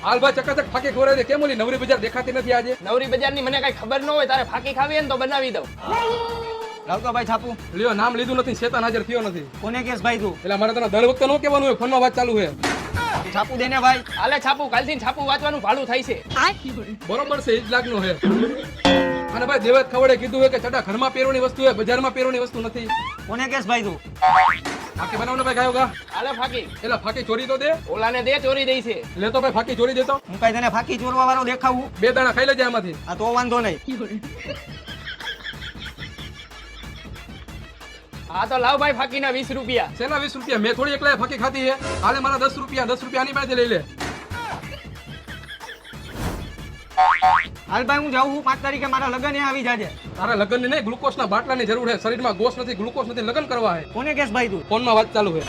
હાલ ભાઈ ચકાચક ફાકી ખવડાવી દે. કેમ ઓલી નવરી બજાર દેખાતી નથી આજે? નવરી બજારની મને કઈ ખબર ન હોય, તારે ફાકી ખાવી હોય ને તો બનાવી દઉં. લાવતો ભાઈ છાપું. લ્યો નામ લીધું નથી, શેતાન હાજર થયો નથી. કોને કેસ ભાઈ તું? એટલે મારે તને દર વખતે નો કહેવાનું હોય, ફોનમાં વાત ચાલુ છે. છાપું દેને ભાઈ. હાલે છાપું, કાલથી છાપું વાંચવાનું ભાડું થાય છે. બરોબર છે, ઈ જ લાગનું છે. અને ભાઈ દેવત ખવડે કીધું હોય કે ચડા ઘરમાં પહેરવાની વસ્તુ હોય, બજારમાં પહેરવાની વસ્તુ નથી. કોને કેસ ભાઈ તું? ફાકી બનાવ ને ભાઈ ગાયો ગા. હાલે ફાકી, એટલે ફાકી ચોરી તો દે. ઓલાને દે, ચોરી દઈ છે. લેતો ભાઈ ફાકી ચોરી દેતો. હું કઈ તને ફાકી ચોરવા વાળો દેખાવું? 2 દાણા ખાઈ લેજે આમાંથી. આ તો વાંધો નહીં. હા તો લાવ ભાઈ ફાકીના 20 રૂપિયા. શેના 20 રૂપિયા? મેં થોડી એકલા ફાકી ખાધી છે. હાલે મારા 10 રૂપિયા, 10 રૂપિયા આની પાસેથી લઈ લે. હાલ ભાઈ હું જાઉં છું, 5 તારીખે મારા લગ્ન આવી જાજે. તારા લગ્નની નહીં, ગ્લુકોઝના બાટલાની જરૂર છે. શરીરમાં ગોસ નથી, ગ્લુકોઝ નથી, લગ્ન કરવા છે. કોને કેસ ભાઈ તું? ફોનમાં વાત ચાલુ છે.